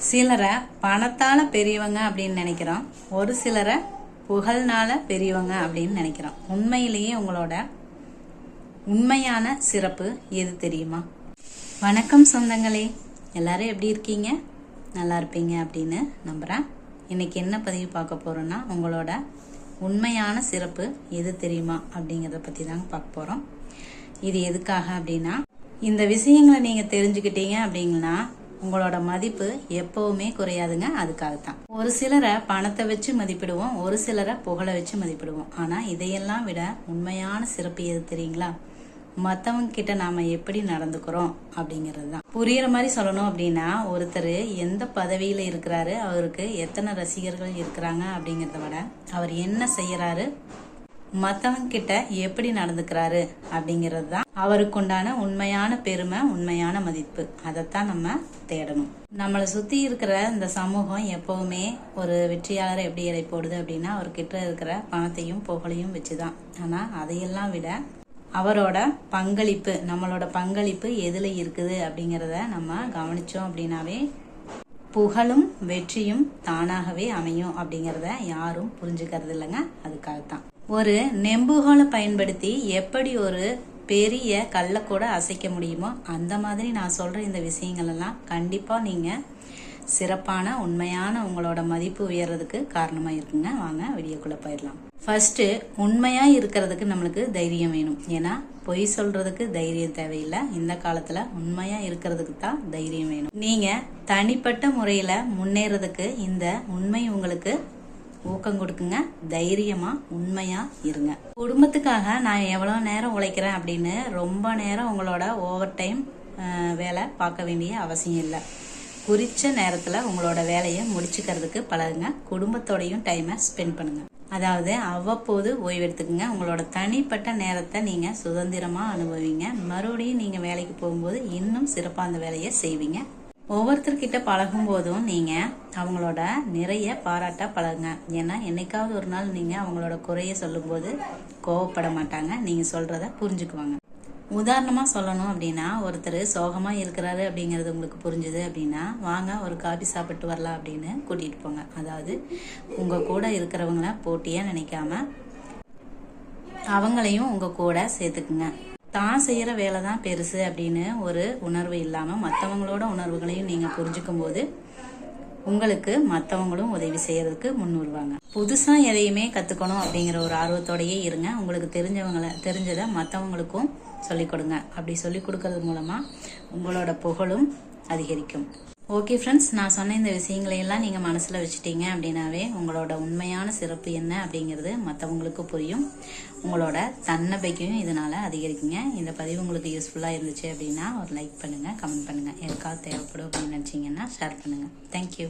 சிலரை பணத்தால பெரியவங்க அப்படின்னு நினைக்கிறோம், ஒரு சிலரை புகழ்னால பெரியவங்க அப்படின்னு நினைக்கிறோம். உண்மையிலேயே உங்களோட உண்மையான சிறப்பு எது தெரியுமா? வணக்கம் சொந்தங்களே, எல்லாரும் எப்படி இருக்கீங்க? நல்லா இருப்பீங்க அப்படின்னு நம்புறேன். இன்னைக்கு என்ன பதிவு பார்க்க போறோம்னா, உங்களோட உண்மையான சிறப்பு எது தெரியுமா அப்படிங்கிறத பத்தி தாங்க பார்க்க போறோம். இது எதுக்காக அப்படின்னா, இந்த விஷயங்களை நீங்க தெரிஞ்சுக்கிட்டீங்க அப்படிங்கன்னா உங்களோட மதிப்பு எப்பவுமே குறையாதுங்க. அதுக்காகத்தான் ஒரு சிலரை பணத்தை வச்சு மதிப்பிடுவோம், ஒரு சிலரை புகழை வச்சு மதிப்பிடுவோம். ஆனா இதையெல்லாம் விட உண்மையான சிறப்பு எது தெரியுங்களா? மத்தவங்க கிட்ட நாம எப்படி நடந்துக்கிறோம் அப்படிங்கிறது தான். புரியுற மாதிரி சொல்லணும் அப்படின்னா, ஒருத்தர் எந்த பதவியில இருக்கிறாரு, அவருக்கு எத்தனை ரசிகர்கள் இருக்கிறாங்க அப்படிங்கறத விட அவர் என்ன செய்யறாரு, மத்தவங்க கிட்ட எப்படி நடந்துக்கிறாரு அப்படிங்கிறது தான் அவருக்கு உண்டான உண்மையான பெருமை, உண்மையான மதிப்பு. அதைத்தான் நம்ம தேடணும். நம்மளை சுத்தி இருக்கிற இந்த சமூகம் எப்பவுமே ஒரு வெற்றியாளரை எப்படி எடை போடுது அப்படின்னா, அவர்கிட்ட இருக்கிற பணத்தையும் புகழையும் வச்சுதான். ஆனா அதையெல்லாம் விட அவரோட பங்களிப்பு, நம்மளோட பங்களிப்பு எதுல இருக்குது அப்படிங்கிறத நம்ம கவனிச்சோம் அப்படின்னாவே புகழும் வெற்றியும் தானாகவே அமையும் அப்படிங்கிறத யாரும் புரிஞ்சுக்கிறது இல்லைங்க. அதுக்காகத்தான் ஒரு நெம்புகோலை பயன்படுத்தி எப்படி ஒரு பெரிய கல்லை கூட அசைக்க முடியுமோ அந்த மாதிரி நான் சொல்ற இந்த விஷயங்கள் எல்லாம் கண்டிப்பா நீங்க சிறப்பான உண்மையான உங்களோட மதிப்பு உயர்றதுக்கு காரணமா இருக்குங்க. வாங்க வீடியோக்குள்ள போயிடலாம். ஃபர்ஸ்ட், உண்மையா இருக்கிறதுக்கு நம்மளுக்கு தைரியம் வேணும். ஏன்னா பொய் சொல்றதுக்கு தைரியம் தேவையில்லை. இந்த காலத்துல உண்மையா இருக்கிறதுக்கு தான் தைரியம் வேணும். நீங்க தனிப்பட்ட முறையில முன்னேறதுக்கு இந்த உண்மை உங்களுக்கு ஊக்கம் கொடுக்குங்க. தைரியமா உண்மையா இருங்க. குடும்பத்துக்காக நான் எவ்வளவு நேரம் உழைக்கிறேன் அப்படின்னு ரொம்ப நேரம் உங்களோட ஓவர் டைம் வேலை பார்க்க வேண்டிய அவசியம் இல்லை. குறிச்ச நேரத்துல உங்களோட வேலையை முடிச்சுக்கிறதுக்கு பழகுங்க. குடும்பத்தோடையும் டைமை ஸ்பெண்ட் பண்ணுங்க. அதாவது அவ்வப்போது ஓய்வெடுத்துக்குங்க. உங்களோட தனிப்பட்ட நேரத்தை நீங்க சுதந்திரமா அனுபவிங்க. மறுபடியும் நீங்க வேலைக்கு போகும்போது இன்னும் சிறப்பா அந்த வேலையை செய்வீங்க. ஒவ்வொருத்தர்கிட்ட பழகும் போதும் நீங்க அவங்களோட நிறைய பாராட்ட பழகுங்க. ஏன்னா என்னைக்காவது ஒரு நாள் நீங்க அவங்களோட குறைய சொல்லும் போது கோவப்பட மாட்டாங்க, நீங்க சொல்றத புரிஞ்சுக்குவாங்க. உதாரணமா சொல்லணும் அப்படின்னா, ஒருத்தர் சோகமா இருக்கிறாரு அப்படிங்கிறது உங்களுக்கு புரிஞ்சுது அப்படின்னா, வாங்க ஒரு காபி சாப்பிட்டு வரலாம் அப்படின்னு கூட்டிட்டு போங்க. அதாவது உங்க கூட இருக்கிறவங்கள போட்டியா நினைக்காம அவங்களையும் உங்க கூட சேர்த்துக்குங்க. தான் செய்யற வேலை தான் பெருசு அப்படின்னு ஒரு உணர்வு இல்லாம மற்றவங்களோட உணர்வுகளையும் நீங்க புரிஞ்சுக்கும் போது உங்களுக்கு மற்றவங்களும் உதவி செய்யறதுக்கு முன் வருவாங்க. புதுசா எதையுமே கத்துக்கணும் அப்படிங்கிற ஒரு ஆர்வத்தோடயே இருங்க. உங்களுக்கு தெரிஞ்சதை மற்றவங்களுக்கும் சொல்லிக் கொடுங்க. அப்படி சொல்லிக் கொடுக்கறது மூலமா உங்களோட புகழும் அதிகரிக்கும். ஓகே ஃப்ரெண்ட்ஸ், நான் சொன்ன இந்த விஷயங்களையெல்லாம் நீங்கள் மனசில் வச்சுட்டீங்க அப்படின்னாவே உங்களோட உண்மையான சிறப்பு என்ன அப்படிங்கிறது மற்றவங்களுக்கு புரியும். உங்களோட தன்னம்பிக்கையும் இதனால் அதிகரிக்குங்க. இந்த பதிவு உங்களுக்கு யூஸ்ஃபுல்லாக இருந்துச்சு அப்படின்னா ஒரு லைக் பண்ணுங்கள், கமெண்ட் பண்ணுங்கள். யாருக்காவது தேவைப்படும் அப்படின்னு நினச்சிங்கன்னா ஷேர் பண்ணுங்கள். தேங்க்யூ.